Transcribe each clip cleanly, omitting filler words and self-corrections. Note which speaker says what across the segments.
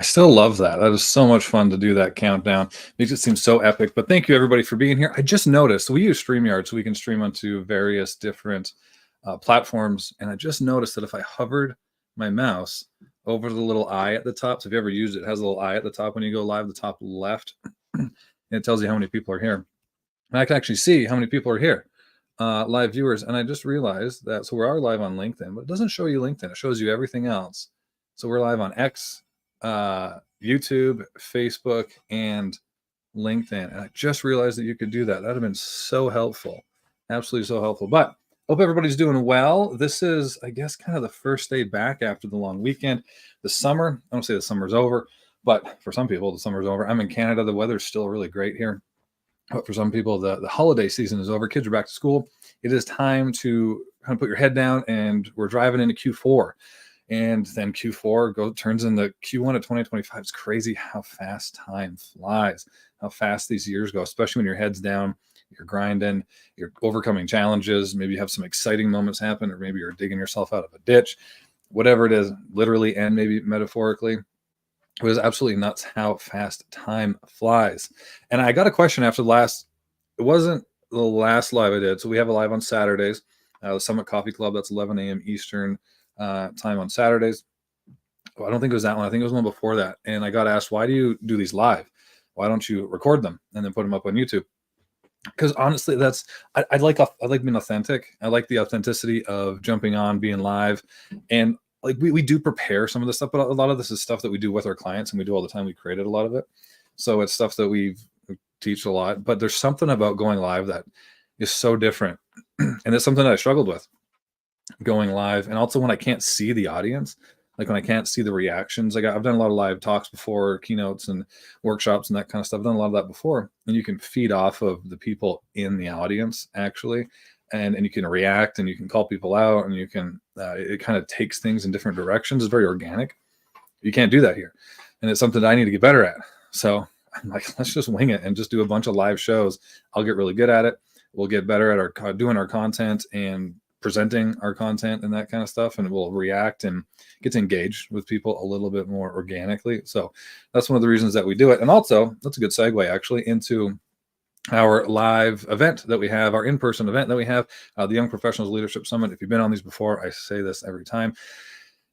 Speaker 1: still love that. That is so much fun to do that countdown. Makes it seem so epic. But thank you everybody for being here. I just noticed we use StreamYard so we can stream onto various different platforms. And I just noticed that if I hovered my mouse over the little eye at the top, so if you ever used it, it has a little eye at the top when you go live, the top left, and it tells you how many people are here. And I can actually see how many people are here, live viewers. And I just realized that, so we are live on LinkedIn, but it doesn't show you LinkedIn. It shows you everything else. So we're live on X, YouTube, Facebook, and LinkedIn. And I just realized that you could do that. That'd have been so helpful. Absolutely so helpful. But hope everybody's doing well. This is, I guess, kind of the first day back after the long weekend. The summer, I don't say the summer's over, but for some people, the summer's over. I'm in Canada. The weather's still really great here. But for some people, the holiday season is over. Kids are back to school. It is time to kind of put your head down, and we're driving into Q4. And then Q4 turns into Q1 of 2025. It's crazy how fast time flies, how fast these years go, especially when your head's down, you're grinding, you're overcoming challenges. Maybe you have some exciting moments happen, or maybe you're digging yourself out of a ditch, whatever it is, literally and maybe metaphorically. It was absolutely nuts how fast time flies. And I got a question after it wasn't the last live I did. So we have a live on Saturdays, the Summit Coffee Club. That's 11 a.m. Eastern time on Saturdays. I don't think it was that one. I think it was one before that. And I got asked, why do you do these live? Why don't you record them and then put them up on YouTube? Because honestly, I like being authentic. I like the authenticity of jumping on, being live, and like we do prepare some of this stuff, but a lot of this is stuff that we do with our clients and we do all the time. We created a lot of it. So it's stuff that we teach a lot, but there's something about going live that is so different. And it's something that I struggled with, going live. And also when I can't see the audience, like when I can't see the reactions. Like I've done a lot of live talks before, keynotes and workshops and that kind of stuff. I've done a lot of that before. And you can feed off of the people in the audience actually. And you can react and you can call people out, and you can, it kind of takes things in different directions. It's very organic. You can't do that here. And it's something that I need to get better at. So I'm like, let's just wing it and just do a bunch of live shows. I'll get really good at it. We'll get better at doing our content and presenting our content and that kind of stuff. And we'll react and get to engage with people a little bit more organically. So that's one of the reasons that we do it. And also that's a good segue actually into our live event that we have, our in-person event that we have, the Young Professionals Leadership Summit. If you've been on these before, I say this every time.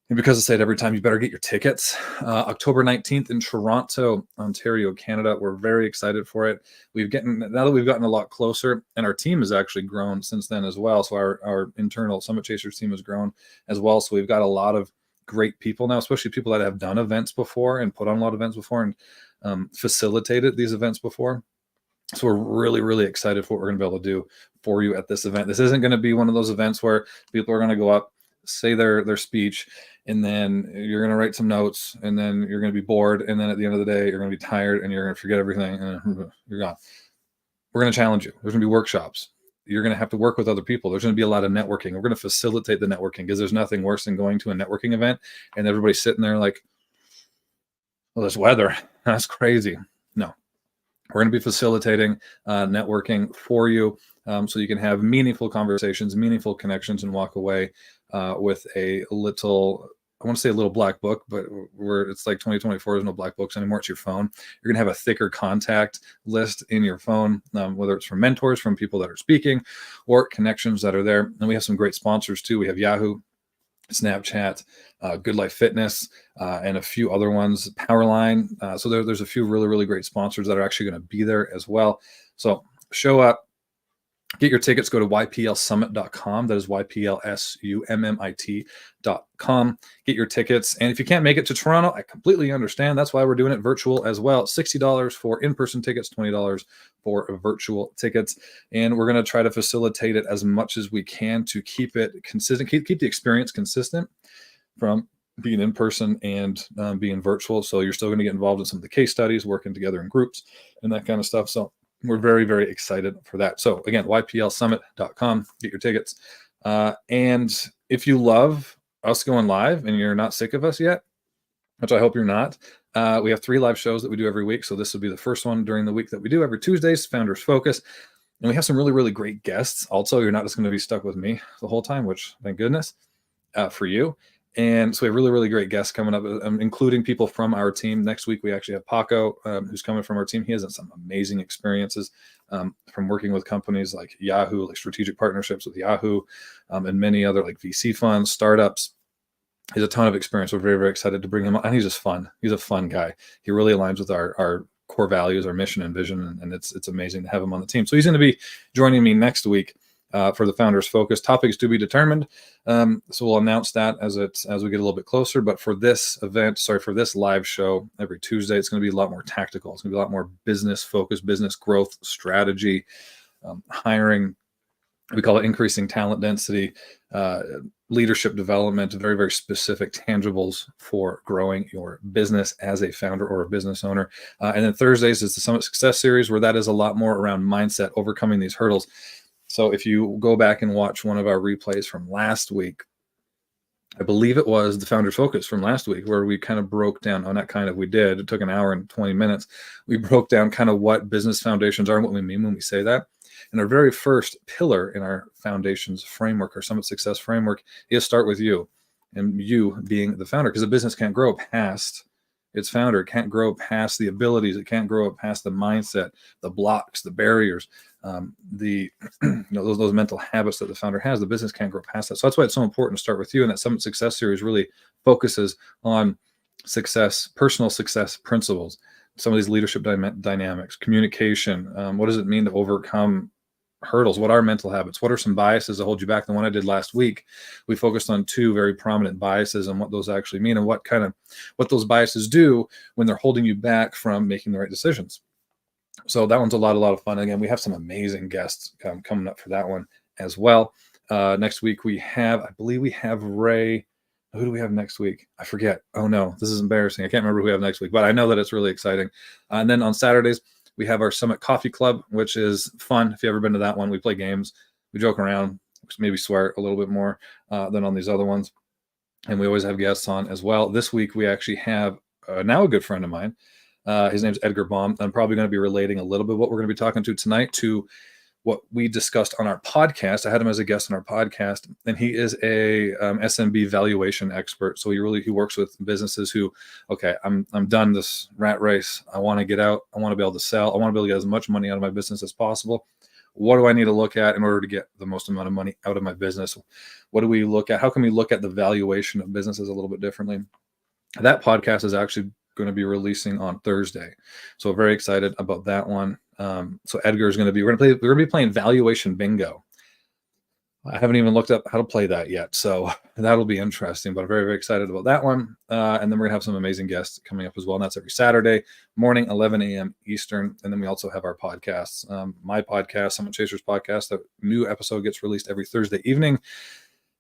Speaker 1: And because I say it every time, you better get your tickets. October 19th in Toronto, Ontario, Canada. We're very excited for it. Now that we've gotten a lot closer, and our team has actually grown since then as well. So our internal Summit Chasers team has grown as well. So we've got a lot of great people now, especially people that have done events before and put on a lot of events before and facilitated these events before. So we're really, really excited for what we're going to be able to do for you at this event. This isn't going to be one of those events where people are going to go up, say their speech, and then you're going to write some notes, and then you're going to be bored, and then at the end of the day, you're going to be tired, and you're going to forget everything, and you're gone. We're going to challenge you. There's going to be workshops. You're going to have to work with other people. There's going to be a lot of networking. We're going to facilitate the networking, because there's nothing worse than going to a networking event and everybody's sitting there like, well, this weather, that's crazy. No. We're going to be facilitating networking for you, so you can have meaningful conversations, meaningful connections, and walk away with a little, I want to say a little black book, but it's like 2024, there's no black books anymore. It's your phone. You're going to have a thicker contact list in your phone, whether it's from mentors, from people that are speaking, or connections that are there. And we have some great sponsors too. We have Yahoo, Snapchat, Good Life Fitness, and a few other ones, Powerline. So there's a few really, really great sponsors that are actually going to be there as well. So show up, get your tickets, go to yplsummit.com. That is yplsummit.com. Get your tickets. And if you can't make it to Toronto, I completely understand. That's why we're doing it virtual as well. $60 for in-person tickets, $20 for virtual tickets. And we're going to try to facilitate it as much as we can to keep it consistent, keep the experience consistent from being in person and being virtual. So you're still going to get involved in some of the case studies, working together in groups and that kind of stuff. So we're very, very excited for that. So again, yplsummit.com, get your tickets. And if you love us going live and you're not sick of us yet, which I hope you're not, we have 3 live shows that we do every week. So this will be the first one during the week that we do every Tuesdays, Founders Focus. And we have some really, really great guests. Also, you're not just going to be stuck with me the whole time, which thank goodness for you. And so we have really, really great guests coming up, including people from our team. Next week, we actually have Paco, who's coming from our team. He has some amazing experiences from working with companies like Yahoo, like strategic partnerships with Yahoo, and many other like VC funds, startups. He has a ton of experience. We're very, very excited to bring him on. And he's just fun. He's a fun guy. He really aligns with our core values, our mission and vision, and it's amazing to have him on the team. So he's going to be joining me next week for the Founders Focus. Topics to be determined. So we'll announce that as we get a little bit closer. But for this for this live show every Tuesday, it's going to be a lot more tactical. It's going to be a lot more business focused, business growth strategy, hiring. We call it increasing talent density, leadership development, very, very specific tangibles for growing your business as a founder or a business owner. And then Thursdays is the Summit Success Series, where that is a lot more around mindset, overcoming these hurdles. So if you go back and watch one of our replays from last week, I believe it was the Founders Focus from last week, where we kind of broke down it took an hour and 20 minutes. We broke down kind of what business foundations are and what we mean when we say that. And our very first pillar in our foundations framework, our Summit Success framework, is start with you, and you being the founder, because a business can't grow past its founder. It can't grow past the abilities. It can't grow past the mindset, the blocks, the barriers, those mental habits that the founder has. The business can't grow past that. So that's why it's so important to start with you. And that Summit Success Series really focuses on success, personal success principles, some of these leadership dynamics, communication. What does it mean to overcome hurdles? What are mental habits? What are some biases that hold you back? The one I did last week, we focused on 2 very prominent biases and what those actually mean and what those biases do when they're holding you back from making the right decisions. So that one's a lot of fun. Again, we have some amazing guests coming up for that one as well. Next week I believe we have Ray. Who do we have next week? I forget. Oh no, this is embarrassing. I can't remember who we have next week, but I know that it's really exciting. And then on Saturdays, we have our Summit Coffee Club, which is fun. If you've ever been to that one, we play games, we joke around, maybe swear a little bit more than on these other ones. And we always have guests on as well. This week, we actually have now a good friend of mine. His name's Edgar Baum. I'm probably going to be relating a little bit what we're going to be talking to tonight to what we discussed on our podcast. I had him as a guest on our podcast, and he is a SMB valuation expert. So he works with businesses who, okay, I'm done this rat race. I want to get out. I want to be able to sell. I want to be able to get as much money out of my business as possible. What do I need to look at in order to get the most amount of money out of my business? What do we look at? How can we look at the valuation of businesses a little bit differently? That podcast is actually going to be releasing on Thursday. So very excited about that one. So Edgar is we're going to be playing valuation bingo. I haven't even looked up how to play that yet. So that'll be interesting, but I'm very, very excited about that one. And then we're gonna have some amazing guests coming up as well. And that's every Saturday morning, 11 a.m. Eastern. And then we also have our podcasts, my podcast, Summit Chasers podcast. The new episode gets released every Thursday evening.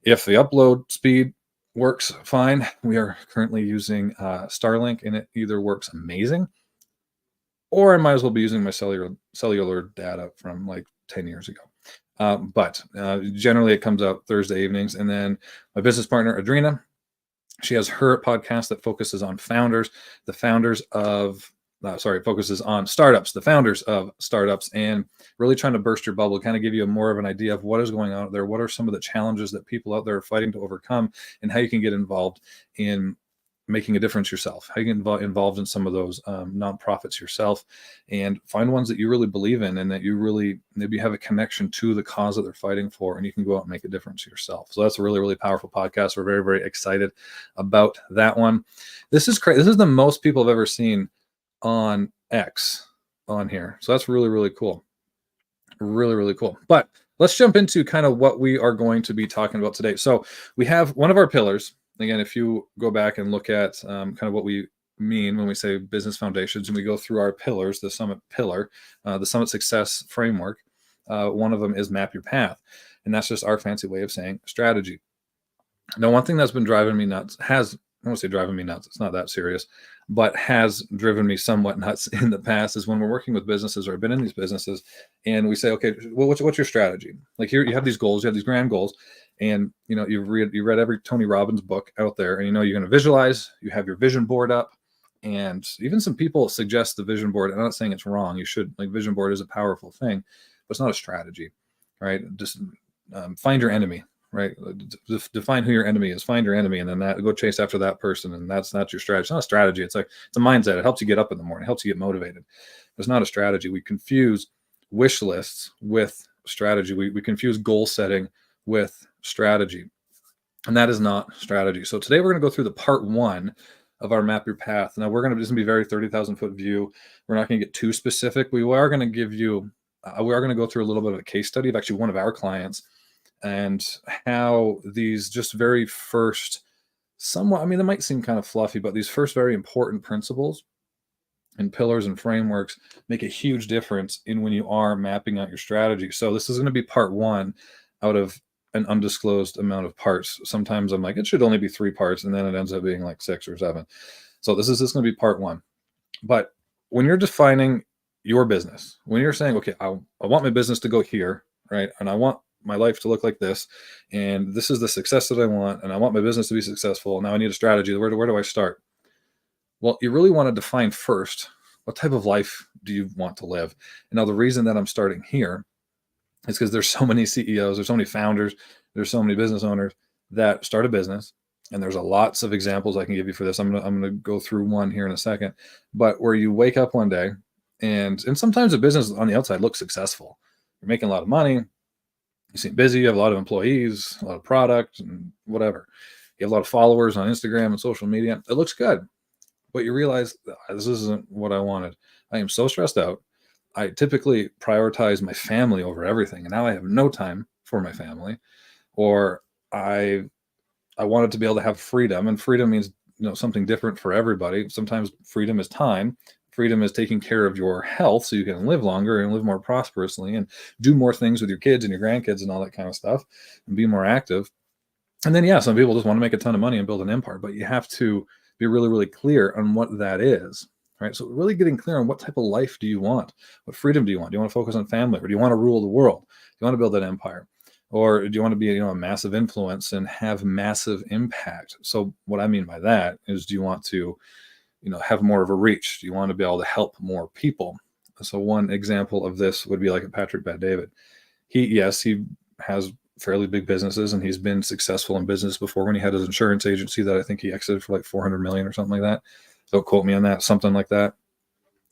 Speaker 1: If the upload speed works fine, we are currently using Starlink, and it either works amazing, or I might as well be using my cellular data from like 10 years ago. But generally it comes out Thursday evenings. And then my business partner, Adrina, she has her podcast that focuses on focuses on startups, the founders of startups, and really trying to burst your bubble, kind of give you more of an idea of what is going on out there, what are some of the challenges that people out there are fighting to overcome, and how you can get involved in making a difference yourself, how you get involved in some of those nonprofits yourself, and find ones that you really believe in and that you really maybe have a connection to the cause that they're fighting for, and you can go out and make a difference yourself. So that's a really, really powerful podcast. We're very, very excited about that one. This is crazy. This is the most people have ever seen on X on here. So that's really, really cool. Really, really cool. But let's jump into kind of what we are going to be talking about today. So we have one of our pillars. Again, if you go back and look at kind of what we mean when we say business foundations, and we go through our pillars, the Summit pillar, the Summit Success framework, one of them is map your path. And that's just our fancy way of saying strategy. Now, one thing that's been driving me nuts I won't say driving me nuts, it's not that serious, but has driven me somewhat nuts in the past is when we're working with businesses, or I've been in these businesses, and we say, okay, well, what's your strategy? Like here, you have these goals, you have these grand goals, and you read every Tony Robbins book out there, and you're going to visualize, you have your vision board up, and even some people suggest the vision board. I'm not saying it's wrong. You should, like, vision board is a powerful thing, but it's not a strategy, right? Just find your enemy. right? Define who your enemy is, find your enemy, and then that go chase after that person. And that's not your strategy. It's not a strategy. It's like, it's a mindset. It helps you get up in the morning, helps you get motivated. It's not a strategy. We confuse wish lists with strategy. We confuse goal setting with strategy. And that is not strategy. So today we're going to go through the part one of our map your path. Now we're going to, this is going to be very 30,000 foot view. We're not going to get too specific. We are going to give you, we are going to go through a little bit of a case study of actually one of our clients and how these just very first, somewhat, I mean, they might seem kind of fluffy, but these first very important principles and pillars and frameworks make a huge difference in when you are mapping out your strategy. So this is going to be part one out of an undisclosed amount of parts. Sometimes I'm like, it should only be 3 parts, and then it ends up being like 6 or 7. So this is going to be part one. But when you're defining your business, when you're saying, okay, I want my business to go here, right? And I want my life to look like this, and this is the success that I want, and I want my business to be successful. Now I need a strategy. Where do I start? Well, you really want to define first, what type of life do you want to live? And now the reason that I'm starting here is because there's so many CEOs, there's so many founders, there's so many business owners that start a business. And there's lots of examples I can give you for this. I'm gonna go through one here in a second. But where you wake up one day and sometimes a business on the outside looks successful. You're making a lot of money, you seem busy, you have a lot of employees, a lot of product and whatever. You have a lot of followers on Instagram and social media. It looks good. But you realize this isn't what I wanted. I am so stressed out. I typically prioritize my family over everything, and now I have no time for my family. Or I wanted to be able to have freedom, and freedom means something different for everybody. Sometimes freedom is time. Freedom is taking care of your health so you can live longer and live more prosperously and do more things with your kids and your grandkids and all that kind of stuff and be more active. And then, yeah, some people just want to make a ton of money and build an empire, but you have to be really, really clear on what that is, right? So really getting clear on what type of life do you want? What freedom do you want? Do you want to focus on family, or do you want to rule the world? Do you want to build an empire? Or do you want to be, a massive influence and have massive impact? So what I mean by that is, do you want to, have more of a reach? Do you want to be able to help more people? So one example of this would be like a Patrick Bet-David. He has fairly big businesses, and he's been successful in business before. When he had his insurance agency that I think he exited for like 400 million or something like that. Don't quote me on that, something like that.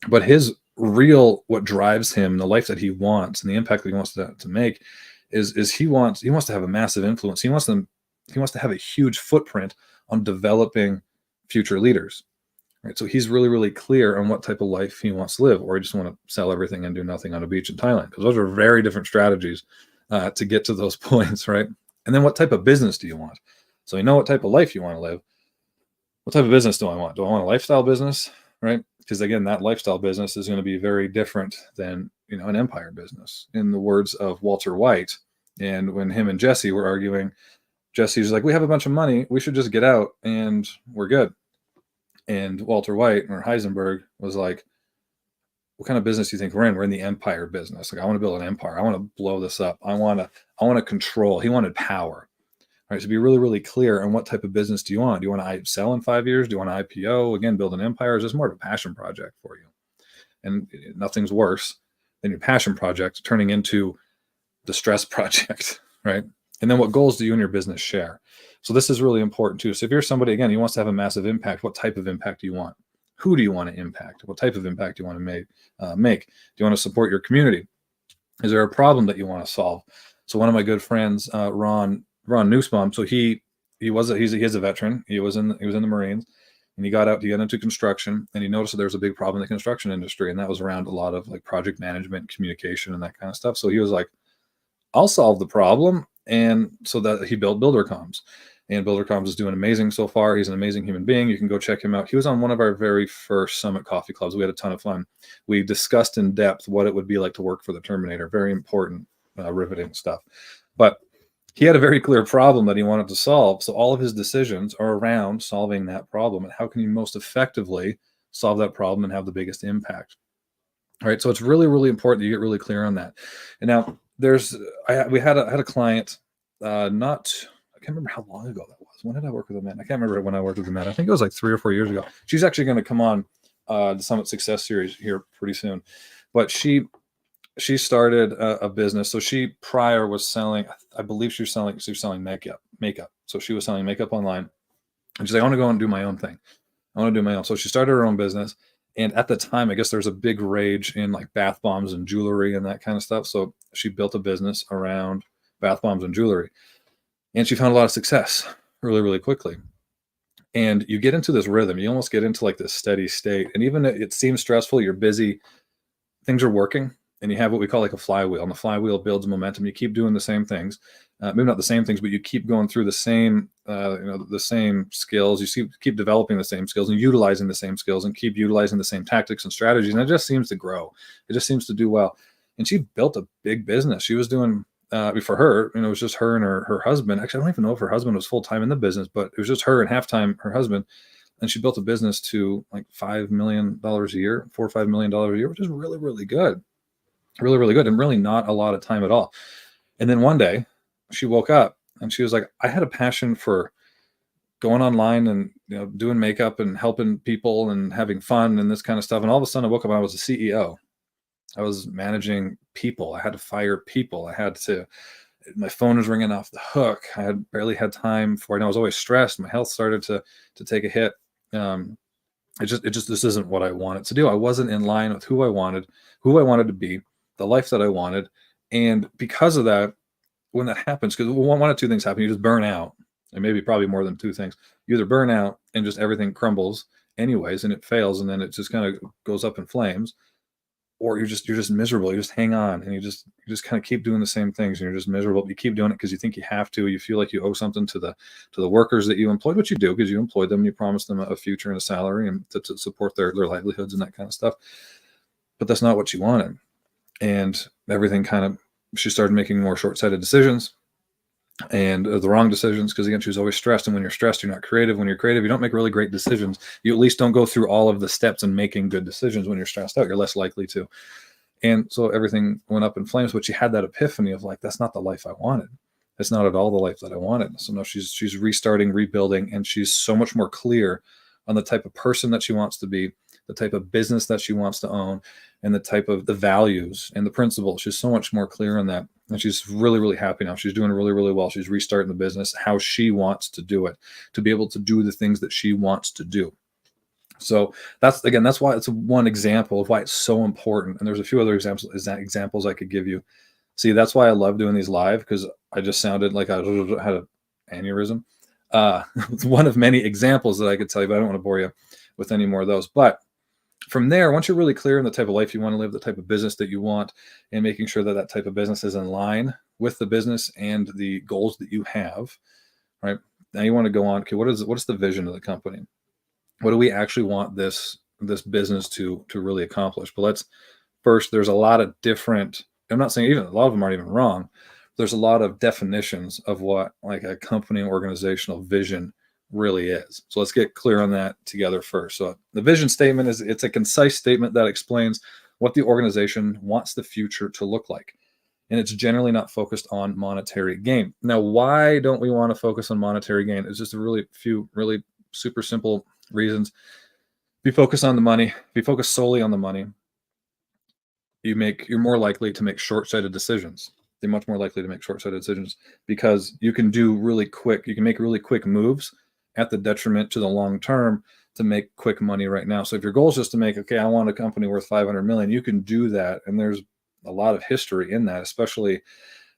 Speaker 1: But his what drives him, the life that he wants and the impact that he wants to make is he wants to have a massive influence. He wants to have a huge footprint on developing future leaders. Right. So he's really, really clear on what type of life he wants to live, or he just want to sell everything and do nothing on a beach in Thailand, because those are very different strategies to get to those points, right? And then what type of business do you want? So you know what type of life you want to live. What type of business do I want? Do I want a lifestyle business, right? Because again, that lifestyle business is going to be very different than an empire business. In the words of Walter White, and when him and Jesse were arguing, Jesse's like, "We have a bunch of money. We should just get out and we're good." And Walter White, or Heisenberg, was like, "What kind of business do you think we're in? We're in the empire business. Like, I want to build an empire. I want to blow this up. I want to control." He wanted power. Right. So be really, really clear on what type of business do you want. Do you want to sell in 5 years? Do you want to IPO? Again, build an empire? Is this more of a passion project for you? And nothing's worse than your passion project turning into the stress project, right? And then what goals do you and your business share? So this is really important too. So if you're somebody, again, who wants to have a massive impact, what type of impact do you want? Who do you want to impact? What type of impact do you want to make? Do you want to support your community? Is there a problem that you want to solve? So one of my good friends, Ron Nussbaum. So he's a veteran. He was in the Marines, and he got out to get into construction, and he noticed that there was a big problem in the construction industry, and that was around a lot of like project management, communication, and that kind of stuff. So he was like, "I'll solve the problem," and so that he built BuilderComs. And BuilderComs is doing amazing so far. He's an amazing human being. You can go check him out. He was on one of our very first Summit Coffee Clubs. We had a ton of fun. We discussed in depth what it would be like to work for the Terminator. Very important, riveting stuff. But he had a very clear problem that he wanted to solve. So all of his decisions are around solving that problem, and how can you most effectively solve that problem and have the biggest impact. All right. So it's really, really important that you get really clear on that. And now I had a client, I can't remember how long ago that was. When did I work with a man? I can't remember when I worked with a man. I think it was like 3 or 4 years ago. She's actually going to come on the Summit Success Series here pretty soon. But she she started a business. So she prior was selling, I believe she was selling makeup. So she was selling makeup online. And she's like, I want to go and do my own thing. I want to do my own. So she started her own business. And at the time, I guess there's a big rage in like bath bombs and jewelry and that kind of stuff. So she built a business around bath bombs and jewelry. And she found a lot of success really, really quickly. And you get into this rhythm. You almost get into like this steady state. And even it seems stressful, you're busy, things are working, and you have what we call like a flywheel, and the flywheel builds momentum. You keep doing the same things, maybe not the same things, but you keep going through the same the same skills. Keep developing the same skills and utilizing the same skills and keep utilizing the same tactics and strategies, and it just seems to grow. It just seems to do well. And she built a big business. She was doing for her, it was just her and her husband. Actually, I don't even know if her husband was full-time in the business, but it was just her and half-time her husband. And she built a business to like $5 million a year, $4 or $5 million a year, which is really, really good, really, really good, and really not a lot of time at all. And then one day, she woke up and she was like, "I had a passion for going online and doing makeup and helping people and having fun and this kind of stuff." And all of a sudden, I woke up. I was a CEO. I was managing people. I had to fire people. My phone was ringing off the hook. I had barely had time for it. And I was always stressed. My health started to take a hit. Um, this isn't what I wanted to do. I wasn't in line with who I wanted to be, the life that I wanted. And because of that, when that happens, because one of two things happen, you just burn out, and maybe probably more than two things. You either burn out and just everything crumbles anyways, and it fails, and then it just kind of goes up in flames, or you're just miserable. You just hang on, and you just kind of keep doing the same things, and you're just miserable. You keep doing it because you think you have to. You feel like you owe something to the workers that you employed, which you do because you employed them. You promised them a future and a salary and to support their livelihoods and that kind of stuff. But that's not what you wanted, and everything kind of. She started making more short-sighted decisions and the wrong decisions because again, she was always stressed. And when you're stressed, you're not creative. When you're creative, you don't make really great decisions. You at least don't go through all of the steps in making good decisions. When you're stressed out, you're less likely to. And so everything went up in flames, but she had that epiphany of like, that's not the life I wanted. That's not at all the life that I wanted. So now she's restarting, rebuilding, and she's so much more clear on the type of person that she wants to be, the type of business that she wants to own, and the values and the principles. She's so much more clear on that. And she's really, really happy now. She's doing really, really well. She's restarting the business how she wants to do it, to be able to do the things that she wants to do. So that's why it's one example of why it's so important. And there's a few other examples I could give you. See, that's why I love doing these live, because I just sounded like I had an aneurysm. It's one of many examples that I could tell you, but I don't want to bore you with any more of those. But from there, once you're really clear on the type of life you want to live, the type of business that you want, and making sure that that type of business is in line with the business and the goals that you have, right? Now you want to go on. Okay, what is the vision of the company? What do we actually want this business to really accomplish? But there's a lot of different. I'm not saying even a lot of them aren't even wrong. There's a lot of definitions of what like a company organizational vision really is. So let's get clear on that together first. So the vision statement it's a concise statement that explains what the organization wants the future to look like. And it's generally not focused on monetary gain. Now, why don't we want to focus on monetary gain? It's just a few really super simple reasons. If you focus on the money, if you focus solely on the money, you're more likely to make short-sighted decisions. You're much more likely to make short-sighted decisions because you can make really quick moves at the detriment to the long term to make quick money right now. So if your goal is just to make, okay, I want a company worth 500 million, you can do that. And there's a lot of history in that, especially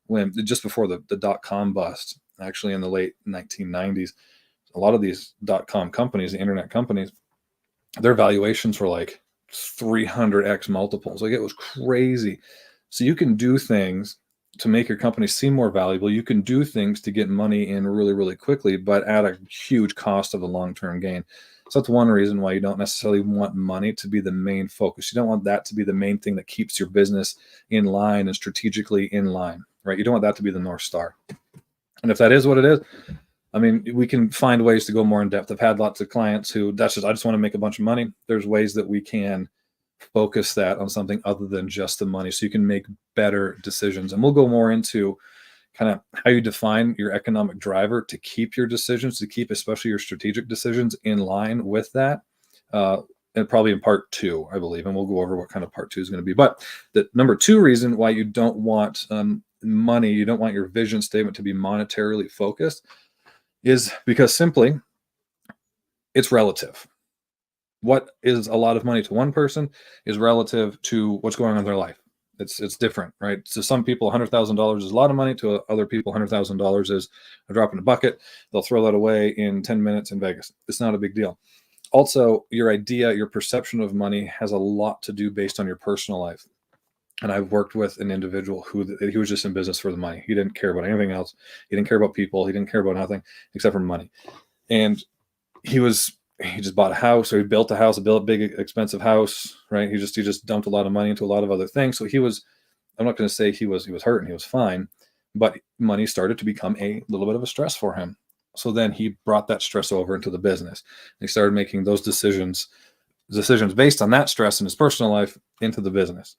Speaker 1: when just before the dot-com bust, actually in the late 1990s, a lot of these dot-com companies, the internet companies, their valuations were like 300x multiples. Like it was crazy. So you can do things to make your company seem more valuable. You can do things to get money in really, really quickly, but at a huge cost of a long-term gain. So that's one reason why you don't necessarily want money to be the main focus. You don't want that to be the main thing that keeps your business in line and strategically in line, right? You don't want that to be the North Star. And if that is what it is, I mean, we can find ways to go more in depth. I've had lots of clients who I just want to make a bunch of money. There's ways that we can focus that on something other than just the money so you can make better decisions. And we'll go more into kind of how you define your economic driver to keep your decisions, to keep especially your strategic decisions in line with that and probably in part two, I believe, and we'll go over what kind of part two is going to be. But the number two reason why you don't want money, you don't want your vision statement to be monetarily focused, is because simply it's relative. What is a lot of money to one person is relative to what's going on in their life. It's different, right? To some people, $100,000 is a lot of money. To other people, $100,000 is a drop in a bucket. They'll throw that away in 10 minutes in Vegas. It's not a big deal. Also, your idea, your perception of money has a lot to do based on your personal life. And I've worked with an individual who he was just in business for the money. He didn't care about anything else. He didn't care about people. He didn't care about nothing except for money. And he just bought a house, or he built a house, built a big expensive house, right? He just dumped a lot of money into a lot of other things. So I'm not going to say he was hurt and he was fine, but money started to become a little bit of a stress for him. So then he brought that stress over into the business. And he started making those decisions based on that stress in his personal life into the business.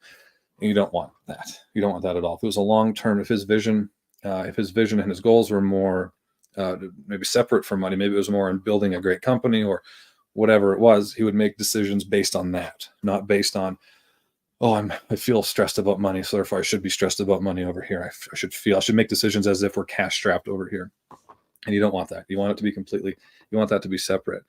Speaker 1: And you don't want that. You don't want that at all. If it was a long term, if his vision and his goals were more maybe separate from money, maybe it was more in building a great company or whatever it was, he would make decisions based on that, not based on, oh, I feel stressed about money, so therefore I should be stressed about money over here. I should make decisions as if we're cash strapped over here. And you don't want that. You want it to be you want that to be separate.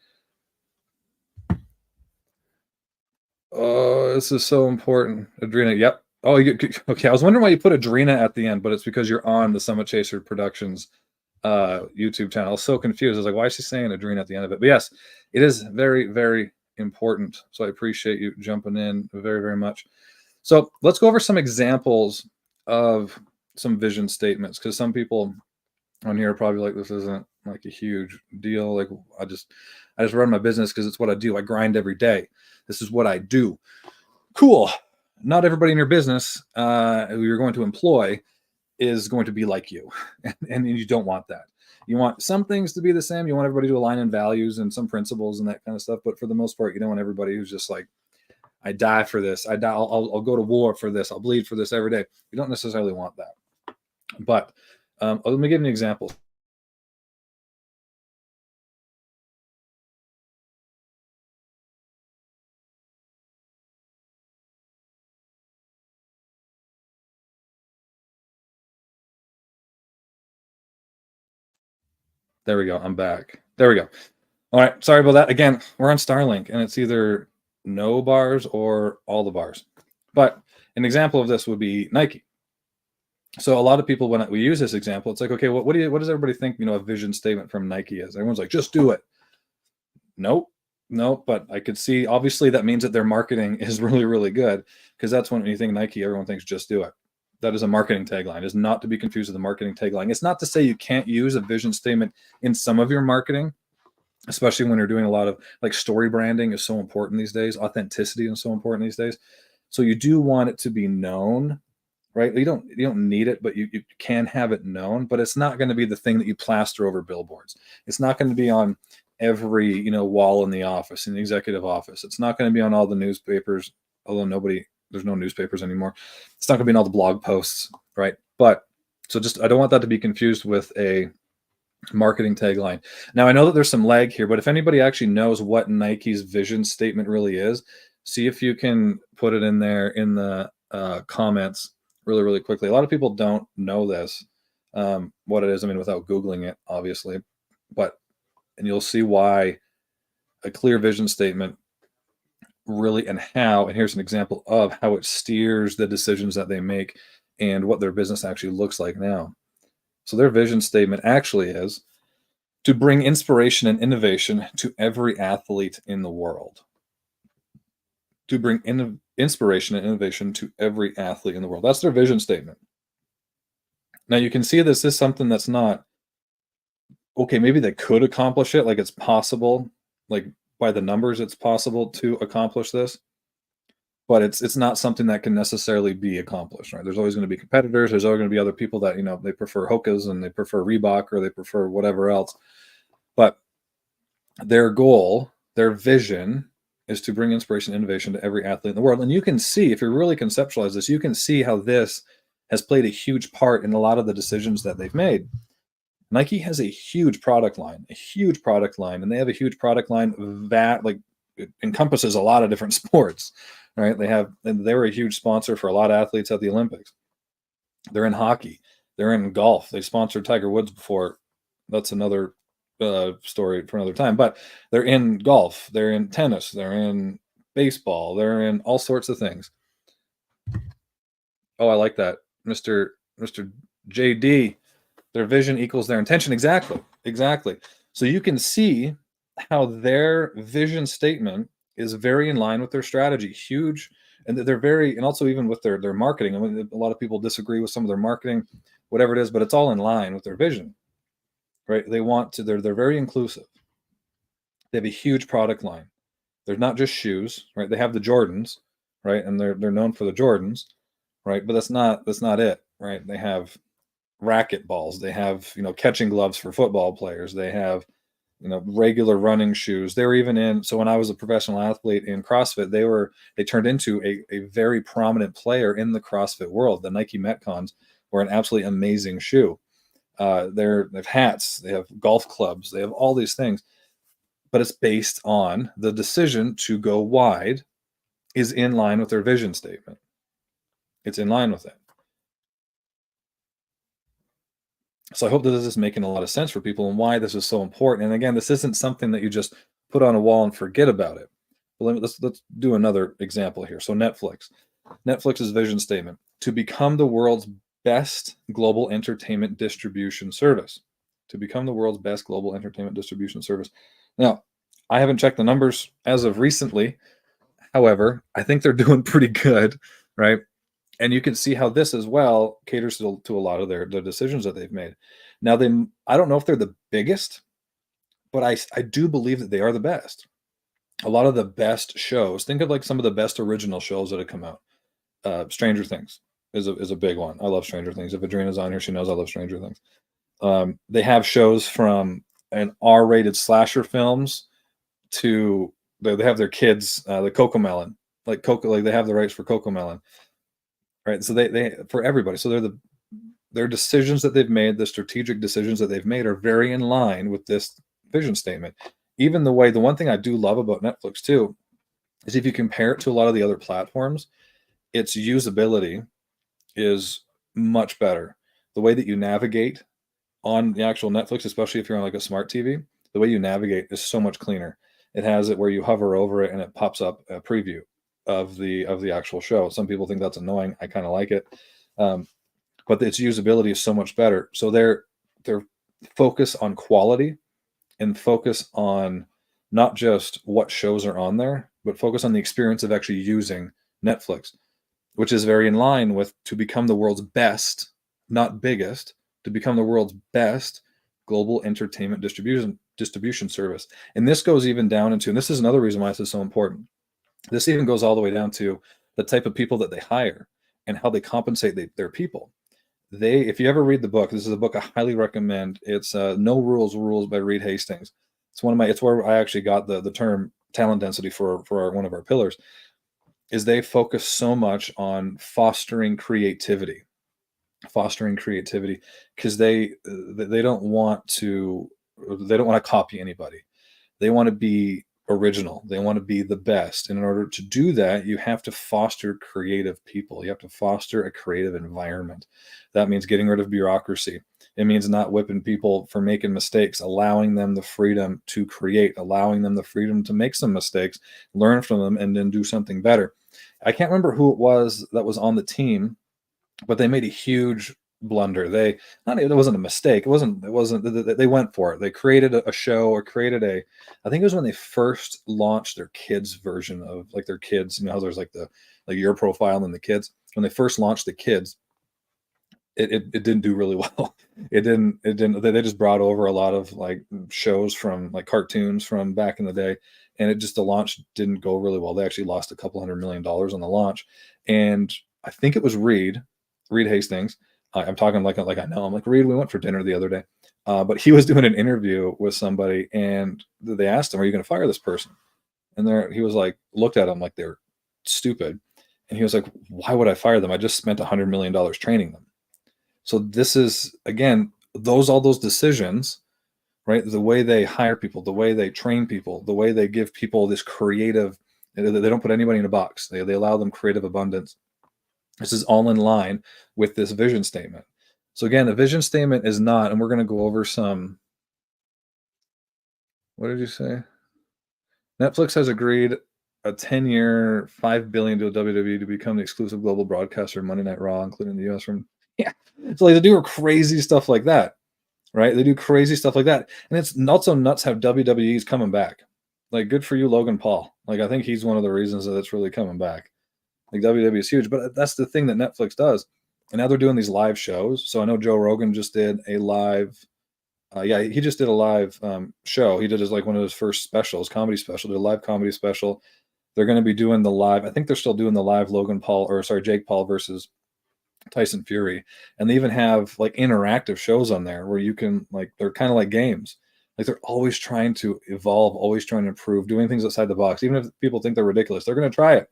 Speaker 1: Oh, this is so important. Adrena, yep. Oh, okay. I was wondering why you put Adrena at the end, but it's because you're on the Summit Chaser Productions YouTube channel. I was so confused. I was like, why is she saying Adrena at the end of it? But yes, it is very, very important. So I appreciate you jumping in very, very much. So let's go over some examples of some vision statements, because some people on here are probably like, this isn't like a huge deal. Like I just run my business because it's what I do. I grind every day. This is what I do. Cool. Not everybody in your business who you're going to employ is going to be like you. And you don't want that. You want some things to be the same. You want everybody to align in values and some principles and that kind of stuff. But for the most part, you don't want everybody who's just like, I die for this. I'll go to war for this. I'll bleed for this every day. You don't necessarily want that. But let me give you an example. There we go. I'm back. There we go. All right. Sorry about that. Again, we're on Starlink, and it's either no bars or all the bars. But an example of this would be Nike. So a lot of people, when we use this example, it's like, okay, what does everybody think, a vision statement from Nike is? Everyone's like, just do it. Nope. But I could see, obviously that means that their marketing is really, really good, because that's when you think Nike, everyone thinks just do it. That is a marketing tagline. It's not to be confused with a marketing tagline. It's not to say you can't use a vision statement in some of your marketing, especially when you're doing a lot of like story branding is so important these days. Authenticity is so important these days. So you do want it to be known, right? You don't need it, but you can have it known, but it's not going to be the thing that you plaster over billboards. It's not going to be on every, wall in the office, in the executive office. It's not going to be on all the newspapers, although there's no newspapers anymore. It's not going to be in all the blog posts, right? But so I don't want that to be confused with a marketing tagline. Now, I know that there's some lag here, but if anybody actually knows what Nike's vision statement really is, see if you can put it in there in the comments really, really quickly. A lot of people don't know this, what it is. I mean, without Googling it, obviously, and you'll see why a clear vision statement really, and here's an example of how it steers the decisions that they make and what their business actually looks like now. So their vision statement actually is to bring inspiration and innovation to every athlete in the world. To bring inspiration and innovation to every athlete in the world. That's their vision statement. Now you can see this is something that's not, okay, maybe they could accomplish it. Like it's possible, like by the numbers, it's possible to accomplish this, but it's not something that can necessarily be accomplished, right? There's always going to be competitors. There's always going to be other people that, they prefer Hoka's and they prefer Reebok or they prefer whatever else. But their goal, their vision is to bring inspiration and innovation to every athlete in the world. And you can see, if you really conceptualize this, you can see how this has played a huge part in a lot of the decisions that they've made. Nike has a huge product line, and they have a huge product line that like it encompasses a lot of different sports, right? And they were a huge sponsor for a lot of athletes at the Olympics. They're in hockey. They're in golf. They sponsored Tiger Woods before. That's another story for another time. But they're in golf. They're in tennis. They're in baseball. They're in all sorts of things. Oh, I like that, Mister JD. Their vision equals their intention. Exactly. Exactly. So you can see how their vision statement is very in line with their strategy. Huge, and they're very, and also even with their marketing. I mean, a lot of people disagree with some of their marketing, whatever it is, but it's all in line with their vision, right? They want to. They're very inclusive. They have a huge product line. They're not just shoes, right? They have the Jordans, right, and they're known for the Jordans, right? But that's not it, right? They have racket balls. They have, catching gloves for football players. They have, regular running shoes. They were even in, so when I was a professional athlete in CrossFit, they turned into a very prominent player in the CrossFit world. The Nike Metcons were an absolutely amazing shoe. They have hats, they have golf clubs, they have all these things, but it's based on the decision to go wide is in line with their vision statement. It's in line with it. So I hope that this is making a lot of sense for people and why this is so important. And again, this isn't something that you just put on a wall and forget about it. But let's do another example here. So Netflix's vision statement: to become the world's best global entertainment distribution service. To become the world's best global entertainment distribution service. Now, I haven't checked the numbers as of recently. However, I think they're doing pretty good, right? And you can see how this as well caters to a lot of their decisions that they've made. Now, I don't know if they're the biggest, but I do believe that they are the best. A lot of the best shows. Think of like some of the best original shows that have come out. Stranger Things is a big one. I love Stranger Things. If Adrina's on here, she knows I love Stranger Things. They have shows from an R-rated slasher films to they have their kids, the Coco Melon, like they have the rights for Coco Melon, right? So they for everybody. So their decisions that they've made, the strategic decisions that they've made, are very in line with this vision statement. Even the one thing I do love about Netflix too is if you compare it to a lot of the other platforms, its usability is much better. The way that you navigate on the actual Netflix, especially if you're on like a smart TV, the way you navigate is so much cleaner. It has it where you hover over it and it pops up a preview of the actual show. Some people think that's annoying. I kind of like it, but its usability is so much better. So their focus on quality and focus on not just what shows are on there, but focus on the experience of actually using Netflix, which is very in line with to become the world's best, not biggest, to become the world's best global entertainment distribution service. And this goes even down into, and this is another reason why this is so important. This even goes all the way down to the type of people that they hire and how they compensate their people. If you ever read the book, this is a book I highly recommend. It's No Rules by Reed Hastings. It's where I actually got the term talent density for one of our pillars. Is they focus so much on fostering creativity because they don't want to copy anybody. They want to be original. They want to be the best. And in order to do that, you have to foster creative people. You have to foster a creative environment. That means getting rid of bureaucracy. It means not whipping people for making mistakes, allowing them the freedom to create, allowing them the freedom to make some mistakes, learn from them, and then do something better. I can't remember who it was that was on the team, but they made a huge blunder. It wasn't a mistake. It wasn't, they went for it. They created a show or I think it was when they first launched their kids version of like their kids, there's like your profile and the kids. When they first launched the kids, it didn't do really well. It didn't, they just brought over a lot of like shows from like cartoons from back in the day. And the launch didn't go really well. They actually lost a couple $100 million on the launch. And I think it was Reed Hastings. I'm talking like I know. I'm like, Reed, we went for dinner the other day. But he was doing an interview with somebody and they asked him, are you going to fire this person? And he was like, looked at them like they're stupid. And he was like, why would I fire them? I just spent $100 million training them. So this is, again, all those decisions right? The way they hire people, the way they train people, the way they give people this creative, they don't put anybody in a box. They allow them creative abundance. This is all in line with this vision statement. So again, a vision statement is not, and we're going to go over some, what did you say? Netflix has agreed a 10-year, $5 billion to WWE to become the exclusive global broadcaster of Monday Night Raw, including the US from, yeah. So like they do crazy stuff like that, right? They do crazy stuff like that. And it's also nuts how WWE's coming back. Like, good for you, Logan Paul. Like, I think he's one of the reasons that it's really coming back. Like, WWE is huge, but that's the thing that Netflix does. And now they're doing these live shows. So I know Joe Rogan just did a live, he just did a live show. He did his like one of his first specials, comedy special, did a live comedy special. They're going to be doing the live. I think they're still doing the live Jake Paul versus Tyson Fury, and they even have like interactive shows on there where you can like, they're kind of like games. Like, they're always trying to evolve, always trying to improve, doing things outside the box. Even if people think they're ridiculous, they're going to try it.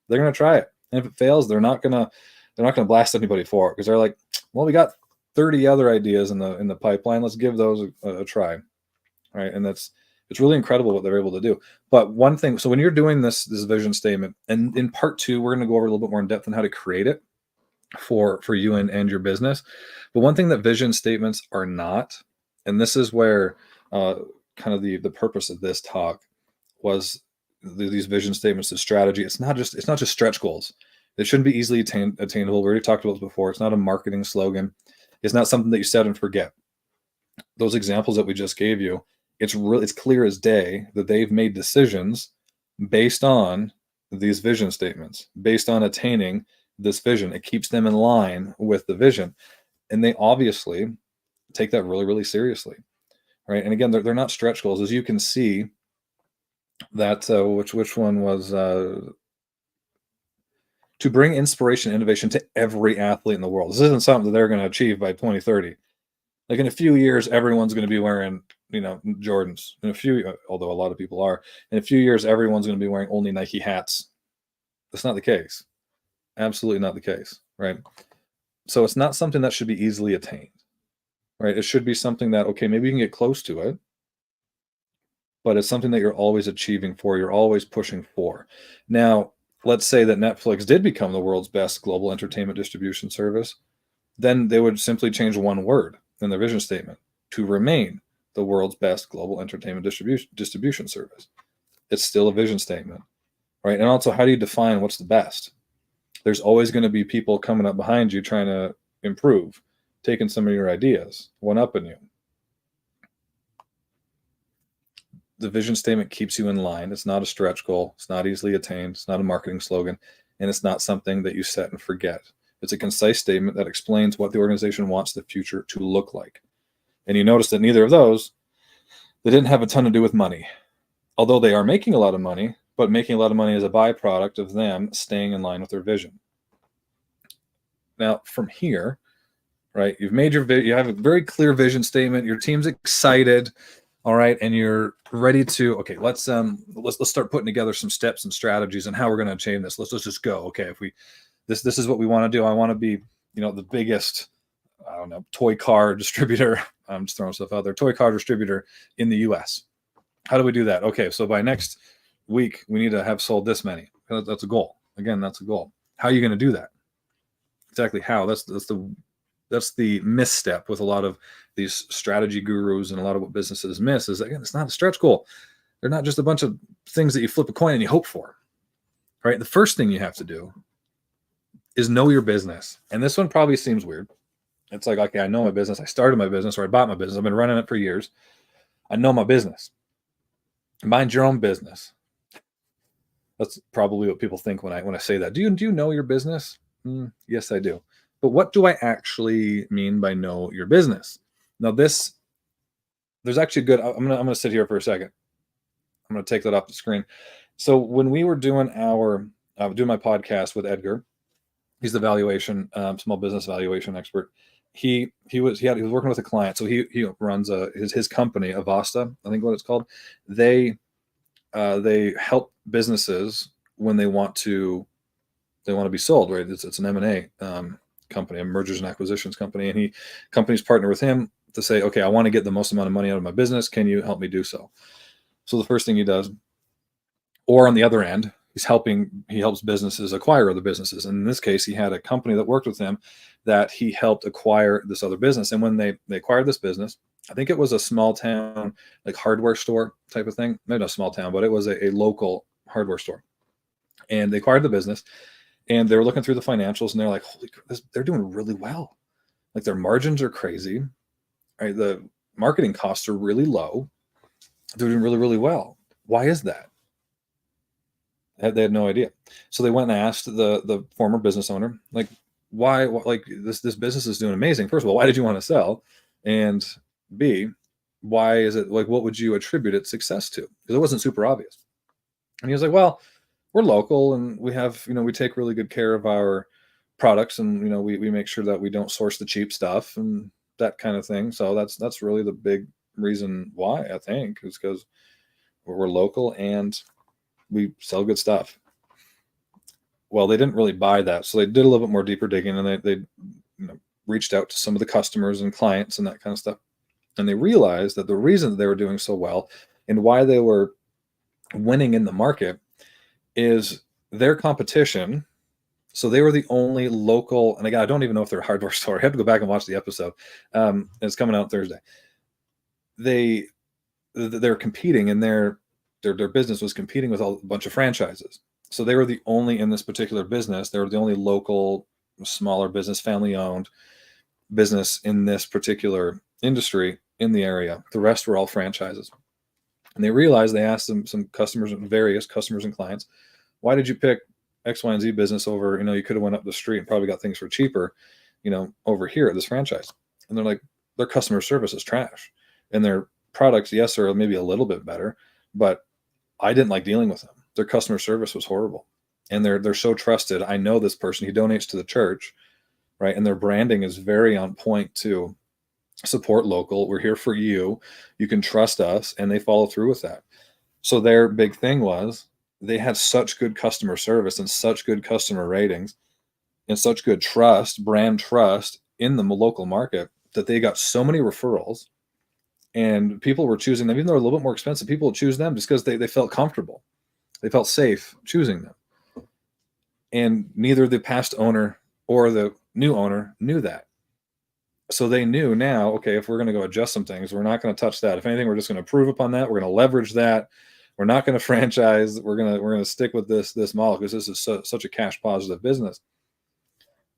Speaker 1: They're going to try it, and if it fails, they're not going to blast anybody for it, because they're like, well, we got 30 other ideas in the pipeline. Let's give those a try, right? And it's really incredible what they're able to do. But one thing, so when you're doing this vision statement, and in part 2, we're going to go over a little bit more in depth on how to create it for you and your business. But one thing that vision statements are not, and this is where kind of the purpose of this talk was, these vision statements, the strategy. It's not just stretch goals. They shouldn't be easily attainable. We already talked about this before. It's not a marketing slogan. It's not something that you set and forget. Those examples that we just gave you, it's clear as day that they've made decisions based on these vision statements, based on attaining this vision. It keeps them in line with the vision, and they obviously take that really, really seriously, right? And again, they're not stretch goals, as you can see. That which one was to bring inspiration and innovation to every athlete in the world. This isn't something that they're going to achieve by 2030. Like, in a few years, everyone's going to be wearing, Jordans. In a few, although a lot of people are, in a few years, everyone's going to be wearing only Nike hats. That's not the case. Absolutely not the case, right? So it's not something that should be easily attained, right? It should be something that, okay, maybe you can get close to it, but it's something that you're always achieving for, you're always pushing for. Now, let's say that Netflix did become the world's best global entertainment distribution service, then they would simply change one word in their vision statement: to remain the world's best global entertainment distribution service. It's still a vision statement, right? And also, how do you define what's the best? There's always going to be people coming up behind you trying to improve, taking some of your ideas, one-upping you. The vision statement keeps you in line. It's not a stretch goal. It's not easily attained. It's not a marketing slogan. And it's not something that you set and forget. It's a concise statement that explains what the organization wants the future to look like. And you notice that neither of those, they didn't have a ton to do with money. Although they are making a lot of money, but making a lot of money is a byproduct of them staying in line with their vision. Now, from here, right, you've made you have a very clear vision statement. Your team's excited. All right, and you're ready to, okay, let's start putting together some steps and strategies and how we're going to achieve this. Let's just go. Okay, if we this is what we want to do. I want to be, the biggest, I don't know, toy car distributor. I'm just throwing stuff out there. Toy car distributor in the U.S. How do we do that? Okay, so by next week we need to have sold this many. That's a goal. Again, that's a goal. How are you going to do that? Exactly how? That's the misstep with a lot of these strategy gurus, and a lot of what businesses miss is, again, it's not a stretch goal. They're not just a bunch of things that you flip a coin and you hope for, right? The first thing you have to do is know your business. And this one probably seems weird. It's like, okay, I know my business. I started my business, or I bought my business. I've been running it for years. I know my business. Mind your own business. That's probably what people think when I say that. Do you know your business? Yes, I do. But what do I actually mean by know your business? Now, there's actually good. I'm gonna sit here for a second. I'm gonna take that off the screen. So when we were doing doing my podcast with Edgar, he's the valuation, small business valuation expert. He was working with a client. So he runs his company, Avasta, I think what it's called. They help businesses when they want to be sold, right? It's an M&A company, a mergers and acquisitions company, and companies partner with him to say, okay, I want to get the most amount of money out of my business. Can you help me do so? So the first thing he does, or on the other end, he helps businesses acquire other businesses. And in this case, he had a company that worked with him that he helped acquire this other business. And when they acquired this business, I think it was a small town, like hardware store type of thing. Maybe not a small town, but it was a local hardware store. And they acquired the business, and they were looking through the financials, and they're like, holy, they're doing really well. Like their margins are crazy, right? The marketing costs are really low. They're doing really, really well. Why is that? They had no idea. So they went and asked the former business owner, like, why, like this business is doing amazing. First of all, why did you want to sell? And B, why is it, like, what would you attribute its success to? Because it wasn't super obvious. And he was like, well, we're local, and we have, we take really good care of our products, and we make sure that we don't source the cheap stuff and that kind of thing. So that's really the big reason why, I think, is because we're local and we sell good stuff. Well, they didn't really buy that, so they did a little bit more deeper digging, and they reached out to some of the customers and clients and that kind of stuff, and they realized that the reason that they were doing so well and why they were winning in the market is their competition. So they were the only local, and again, I don't even know if they're a hardware store. I have to go back and watch the episode. It's coming out Thursday. They're competing, and their business was competing with a bunch of franchises. So they were the only, in this particular business, they were the only local, smaller business, family-owned business in this particular industry in the area. The rest were all franchises. And they realized, they asked some customers, various customers and clients, why did you pick X, Y, and Z business over, you could have went up the street and probably got things for cheaper, over here at this franchise? And they're like, their customer service is trash. And their products, yes, are maybe a little bit better, but I didn't like dealing with them. Their customer service was horrible. And they're so trusted. I know this person, he donates to the church, right? And their branding is very on point to support local. We're here for you. You can trust us. And they follow through with that. So their big thing was, they had such good customer service and such good customer ratings and such good trust, brand trust in the local market, that they got so many referrals, and people were choosing them. Even though they're a little bit more expensive, people would choose them just because they felt comfortable. They felt safe choosing them. And neither the past owner or the new owner knew that. So they knew now, okay, if we're going to go adjust some things, we're not going to touch that. If anything, we're just going to improve upon that. We're going to leverage that. We're not going to franchise. We're going to stick with this model, because this is such a cash positive business.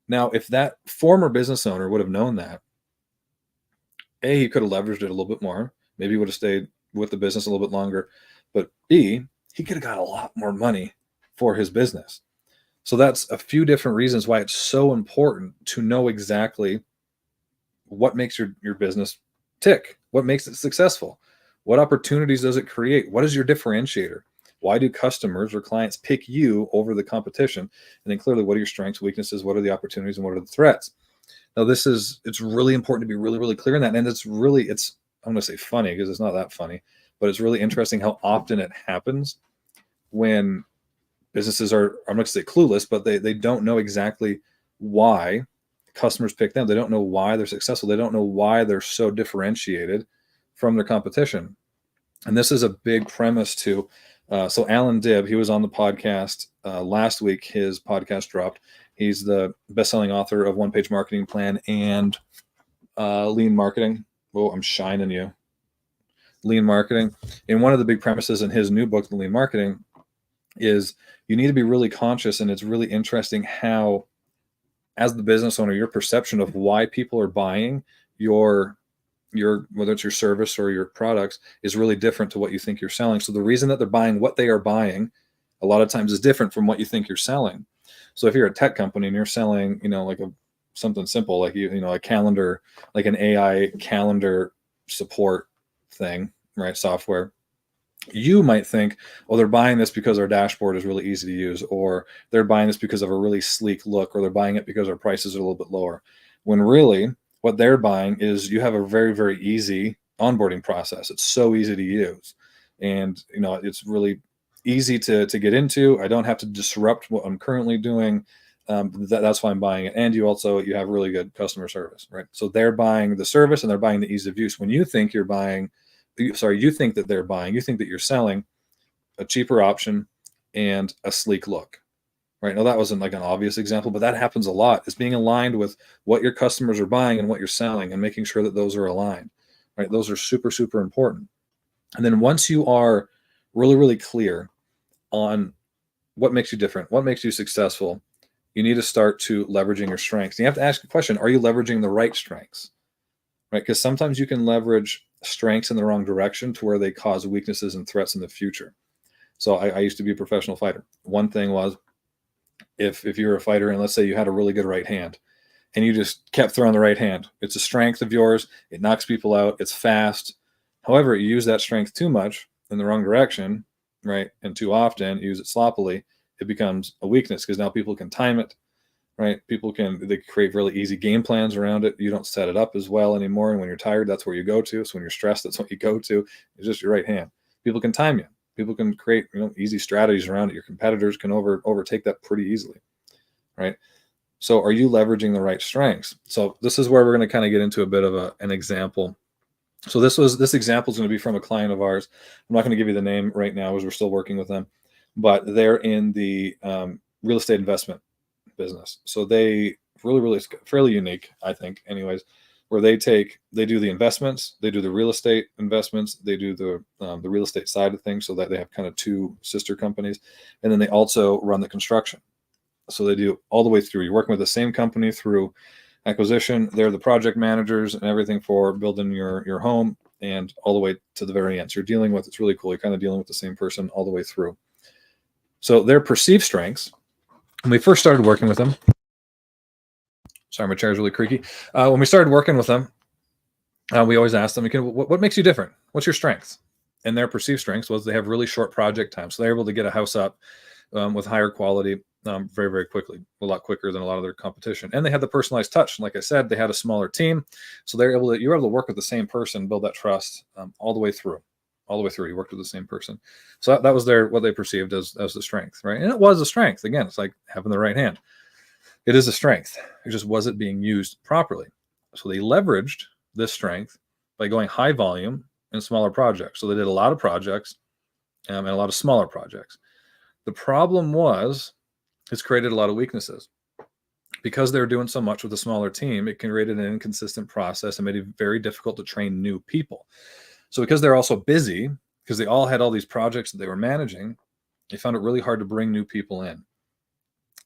Speaker 1: Now, if that former business owner would have known that, A, he could have leveraged it a little bit more. Maybe he would have stayed with the business a little bit longer. But B, he could have got a lot more money for his business. So that's a few different reasons why it's so important to know exactly what makes your business tick, what makes it successful, what opportunities does it create, what is your differentiator, why do customers or clients pick you over the competition, and then clearly, what are your strengths, weaknesses, what are the opportunities, and what are the threats. Now, it's really important to be really, really clear in that, and I'm going to say funny, because it's not that funny, but it's really interesting how often it happens when businesses are, I'm not going to say clueless, but they don't know exactly why customers pick them. They don't know why they're successful. They don't know why they're so differentiated from their competition. And this is a big premise too. So Alan Dibb, he was on the podcast last week. His podcast dropped. He's the best-selling author of One Page Marketing Plan and Lean Marketing. Oh, I'm shining you. Lean Marketing. And one of the big premises in his new book, The Lean Marketing, is you need to be really conscious. And it's really interesting how, as the business owner, your perception of why people are buying your whether it's your service or your products is really different to what you think you're selling. So the reason that they're buying what they are buying a lot of times is different from what you think you're selling. So if you're a tech company and you're selling, like something simple, like a calendar, like an AI calendar support thing, right? Software. You might think, oh, they're buying this because our dashboard is really easy to use, or they're buying this because of a really sleek look, or they're buying it because our prices are a little bit lower. When really what they're buying is you have a very, very easy onboarding process. It's so easy to use. And, it's really easy to get into. I don't have to disrupt what I'm currently doing. that's why I'm buying it. And you have really good customer service, right? So they're buying the service and they're buying the ease of use. When you think you're buying, you think that they're buying, you think that you're selling a cheaper option and a sleek look, right? Now that wasn't like an obvious example, but that happens a lot, is being aligned with what your customers are buying and what you're selling and making sure that those are aligned, right? Those are super, super important. And then once you are really, really clear on what makes you different, what makes you successful, you need to start to leveraging your strengths. You have to ask a question, are you leveraging the right strengths, right? Because sometimes you can leverage strengths in the wrong direction to where they cause weaknesses and threats in the future. So I used to be a professional fighter. One thing was, if you're a fighter and let's say you had a really good right hand and you just kept throwing the right hand, it's a strength of yours. It knocks people out. It's fast. However, you use that strength too much in the wrong direction, right? And too often, use it sloppily, it becomes a weakness because now people can time it, right? They create really easy game plans around it. You don't set it up as well anymore. And when you're tired, that's where you go to. So when you're stressed, that's what you go to. It's just your right hand. People can time you. People can create, easy strategies around it. Your competitors can overtake that pretty easily, right? So are you leveraging the right strengths? So this is where we're going to kind of get into a bit of an example. So this example is going to be from a client of ours. I'm not going to give you the name right now as we're still working with them, but they're in the real estate investment business. So they really fairly unique, I think, anyways, where they do the investments, they do the real estate investments, they do the real estate side of things, so that they have kind of two sister companies, and then they also run the construction. So they do all the way through. You're working with the same company through acquisition. They're the project managers and everything for building your home, and all the way to the very end. So you're dealing with, it's really cool. You're kind of dealing with the same person all the way through. So their perceived strengths, when we first started working with them, sorry, my chair is really creaky. When we started working with them, we always asked them, what makes you different? What's your strengths? And their perceived strengths was they have really short project time. So they're able to get a house up with higher quality very, very quickly, a lot quicker than a lot of their competition. And they had the personalized touch. And like I said, they had a smaller team. So you're able to work with the same person, build that trust all the way through. You worked with the same person. So that was what they perceived as the strength, right? And it was a strength. Again, it's like having the right hand. It is a strength. It just wasn't being used properly. So they leveraged this strength by going high volume in smaller projects. So they did a lot of projects and a lot of smaller projects. The problem was, it's created a lot of weaknesses. Because they were doing so much with a smaller team, it created an inconsistent process and made it very difficult to train new people. So because they're also busy, because they all had all these projects that they were managing, they found it really hard to bring new people in.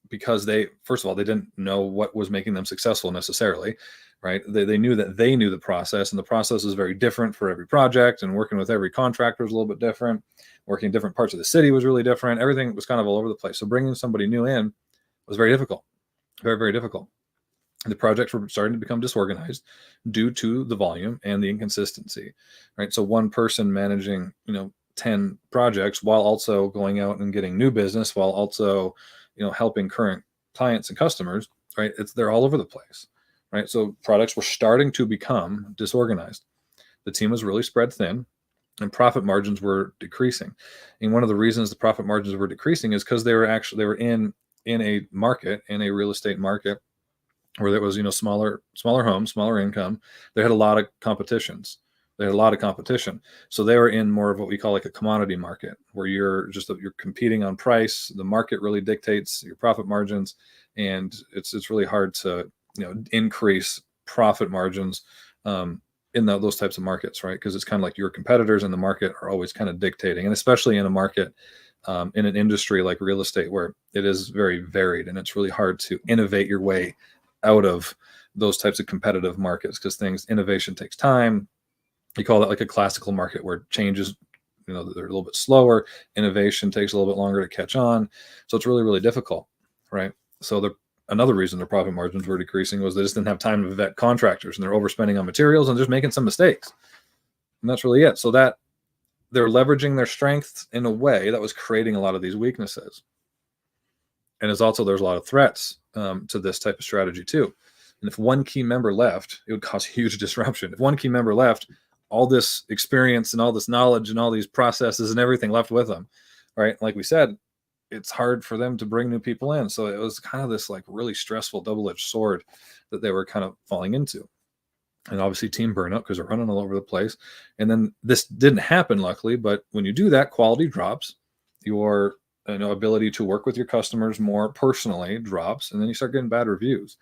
Speaker 1: Because first of all, they didn't know what was making them successful necessarily, right? They knew that they knew the process, and the process is very different for every project, and working with every contractor was a little bit different. Working in different parts of the city was really different. Everything was kind of all over the place. So bringing somebody new in was very difficult, very, very difficult. The projects were starting to become disorganized due to the volume and the inconsistency, right? So one person managing, 10 projects while also going out and getting new business, while also helping current clients and customers, right? They're all over the place, right? So products were starting to become disorganized. The team was really spread thin, and profit margins were decreasing. And one of the reasons the profit margins were decreasing is because they were in a market, in a real estate market, where there was smaller homes, smaller income. They had a lot of competitions. So they were in more of what we call like a commodity market, where you're competing on price. The market really dictates your profit margins, and it's really hard to increase profit margins in those types of markets, right? Because it's kind of like your competitors in the market are always kind of dictating, and especially in a market in an industry like real estate, where it is very varied, and it's really hard to innovate your way out of those types of competitive markets, because innovation takes time. You call that like a classical market, where changes, they're a little bit slower. Innovation takes a little bit longer to catch on. So it's really, really difficult, right? So another reason their profit margins were decreasing was they just didn't have time to vet contractors, and they're overspending on materials and just making some mistakes. And that's really it. So that they're leveraging their strengths in a way that was creating a lot of these weaknesses. And there's a lot of threats to this type of strategy too. And if one key member left, it would cause huge disruption. If one key member left, all this experience and all this knowledge and all these processes and everything left with them, right? Like we said, it's hard for them to bring new people in. So it was kind of this like really stressful double-edged sword that they were kind of falling into. And obviously team burnout because they're running all over the place. And then this didn't happen, luckily, but when you do that, quality drops. Your ability to work with your customers more personally drops, and then you start getting bad reviews,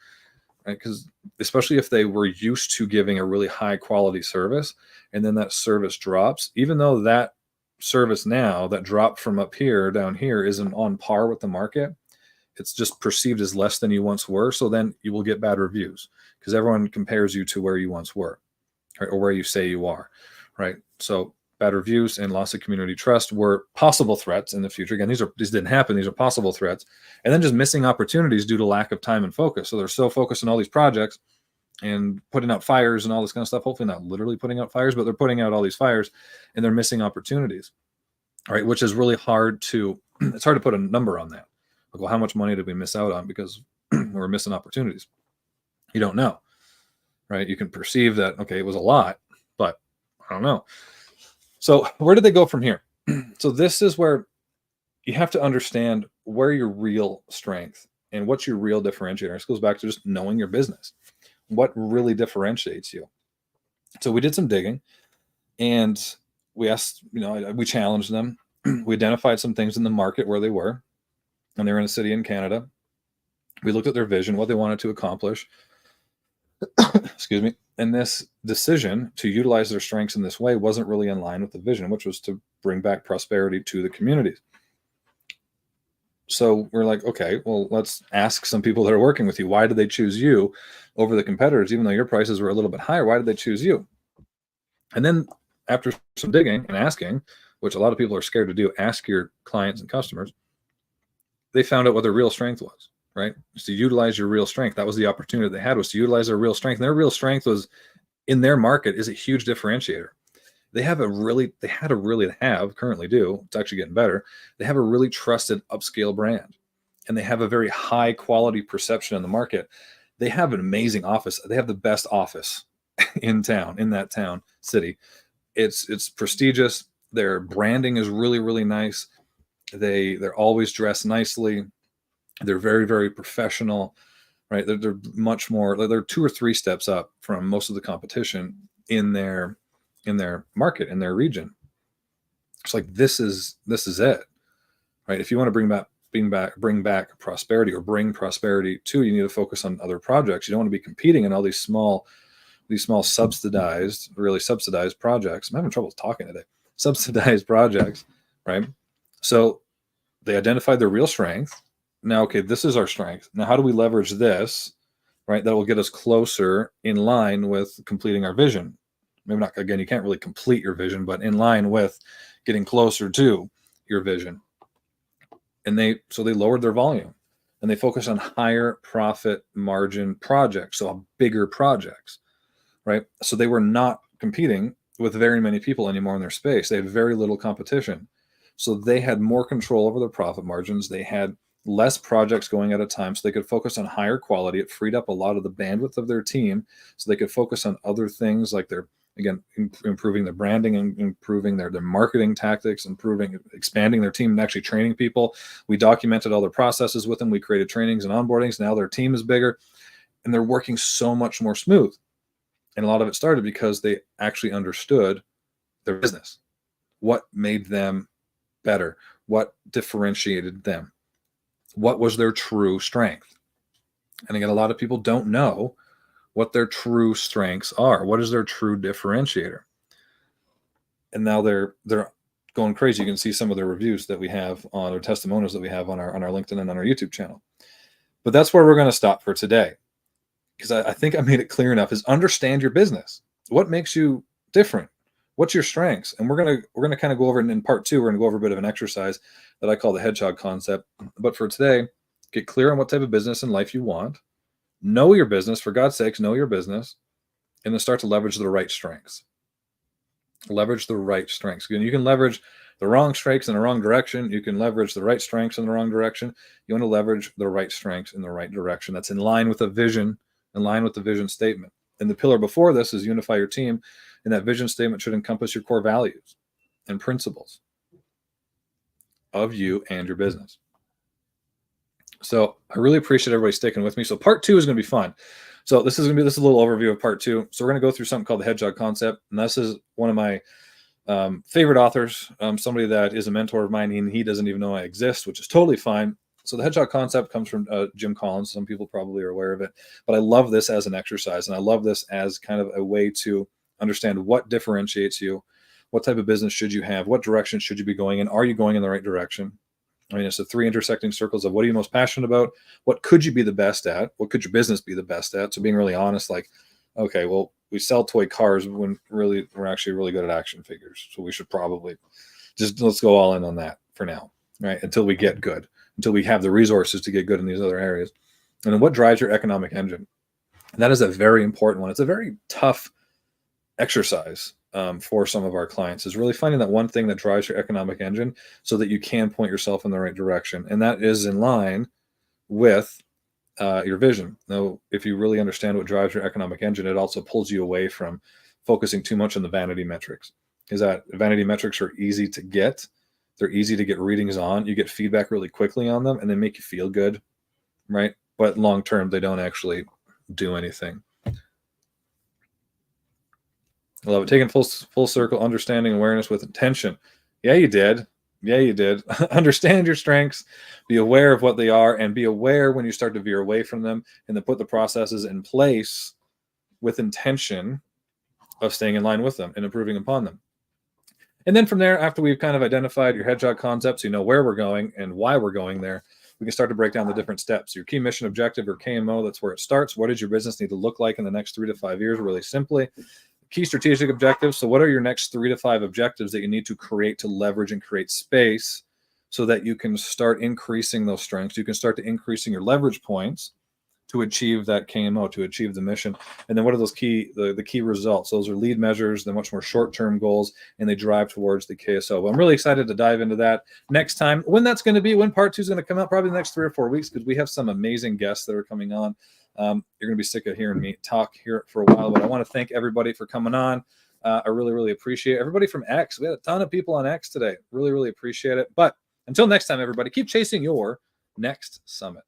Speaker 1: right? Because especially if they were used to giving a really high quality service, and then that service drops, even though that service now that dropped from up here down here isn't on par with the market, it's just perceived as less than you once were. So then you will get bad reviews because everyone compares you to where you once were, right? Or where you say you are, right? So bad reviews and loss of community trust were possible threats in the future. Again, these didn't happen. These are possible threats. And then just missing opportunities due to lack of time and focus. So they're so focused on all these projects and putting out fires and all this kind of stuff. Hopefully not literally putting out fires, but they're putting out all these fires and they're missing opportunities, right? Which is really hard it's hard to put a number on that. Like, well, how much money did we miss out on because we're missing opportunities? You don't know, right? You can perceive that, okay, it was a lot, but I don't know. So where did they go from here? So this is where you have to understand where your real strength and what's your real differentiator. This goes back to just knowing your business. What really differentiates you? So we did some digging and we asked, we challenged them. We identified some things in the market where they were, and they were in a city in Canada. We looked at their vision, what they wanted to accomplish. Excuse me. And this decision to utilize their strengths in this way wasn't really in line with the vision, which was to bring back prosperity to the communities. So we're like, okay, well, let's ask some people that are working with you. Why did they choose you over the competitors? Even though your prices were a little bit higher, why did they choose you? And then after some digging and asking, which a lot of people are scared to do, ask your clients and customers, they found out what their real strength was, right? Just to utilize your real strength. That was the opportunity they had, was to utilize their real strength. And their real strength was in their market is a huge differentiator. Currently do, it's actually getting better. They have a really trusted upscale brand, and they have a very high quality perception in the market. They have an amazing office. They have the best office in that town, city. It's prestigious. Their branding is really, really nice. They're always dressed nicely. They're very, very professional, right? They're much more, they're 2 or 3 steps up from most of the competition in their market, in their region. It's like, this is it, right? If you want to bring back prosperity, or bring prosperity to, you need to focus on other projects. You don't want to be competing in all these small subsidized projects. I'm having trouble talking today. Subsidized projects, right? So they identified their real strength. Now, okay, this is our strength. Now, how do we leverage this, right? That will get us closer in line with completing our vision. Maybe not, again, you can't really complete your vision, but in line with getting closer to your vision. And they lowered their volume, and they focused on higher profit margin projects, so bigger projects, right? So they were not competing with very many people anymore in their space. They had very little competition. So they had more control over their profit margins. They had less projects going at a time, so they could focus on higher quality. It freed up a lot of the bandwidth of their team, so they could focus on other things like improving their branding and improving their marketing tactics, expanding their team and actually training people. We documented all their processes with them. We created trainings and onboardings. Now their team is bigger, and they're working so much more smooth. And a lot of it started because they actually understood their business, what made them better, what differentiated them, what was their true strength. And again, a lot of people don't know what their true strengths are. What is their true differentiator? And now they're going crazy. You can see some of the reviews that we have on, or testimonials that we have on our LinkedIn and on our YouTube channel. But that's where we're going to stop for today, because I think I made it clear enough, is understand your business. What makes you different? What's your strengths? And we're gonna kind of go over it in part 2. We're gonna go over a bit of an exercise that I call the hedgehog concept. But for today, get clear on what type of business and life you want. Know your business, for God's sakes, know your business, and then start to leverage the right strengths. Leverage the right strengths. Again, you can leverage the wrong strengths in the wrong direction. You can leverage the right strengths in the wrong direction. You want to leverage the right strengths in the right direction. That's in line with the vision, in line with the vision statement. And the pillar before this is unify your team. And that vision statement should encompass your core values and principles of you and your business. So I really appreciate everybody sticking with me. So part two is going to be fun. So this is going to be this is a little overview of part two. So we're going to go through something called the hedgehog concept, and this is one of my favorite authors, somebody that is a mentor of mine, and he doesn't even know I exist, which is totally fine. So the hedgehog concept comes from Jim Collins. Some people probably are aware of it, but I love this as an exercise, and I love this as kind of a way to understand what differentiates you, what type of business should you have, what direction should you be going in, are you going in the right direction? I mean, it's the three intersecting circles of what are you most passionate about, what could you be the best at, what could your business be the best at. So being really honest, like, okay, well, we sell toy cars when really we're actually really good at action figures, so we should probably just let's go all in on that for now, right? Until we get good, until we have the resources to get good in these other areas. And then what drives your economic engine? And that is a very important one. It's a very tough exercise for some of our clients, is really finding that one thing that drives your economic engine so that you can point yourself in the right direction. And that is in line with your vision. Now, if you really understand what drives your economic engine, it also pulls you away from focusing too much on the vanity metrics. Is that vanity metrics are easy to get. They're easy to get readings on. You get feedback really quickly on them and they make you feel good, right? But long term, they don't actually do anything. I love it. Taking full circle, understanding awareness with intention. Yeah, you did. Yeah, you did. Understand your strengths, be aware of what they are, and be aware when you start to veer away from them, and then put the processes in place with intention of staying in line with them and improving upon them. And then from there, after we've kind of identified your hedgehog concepts, you know where we're going and why we're going there, we can start to break down the different steps. Your key mission objective, or KMO, that's where it starts. What does your business need to look like in the next 3 to 5 years? Really simply. Key strategic objectives. So what are your next 3 to 5 objectives that you need to create to leverage and create space so that you can start increasing those strengths? You can start to increasing your leverage points to achieve that KMO, to achieve the mission. And then what are those the key results? Those are lead measures, they're much more short-term goals, and they drive towards the KSO. Well, I'm really excited to dive into that next time. When that's going to be, when part 2 is going to come out, probably the next 3 or 4 weeks, because we have some amazing guests that are coming on. You're going to be sick of hearing me talk here for a while, but I want to thank everybody for coming on. I really, really appreciate it. Everybody from X. We had a ton of people on X today. Really, really appreciate it. But until next time, everybody, keep chasing your next summit.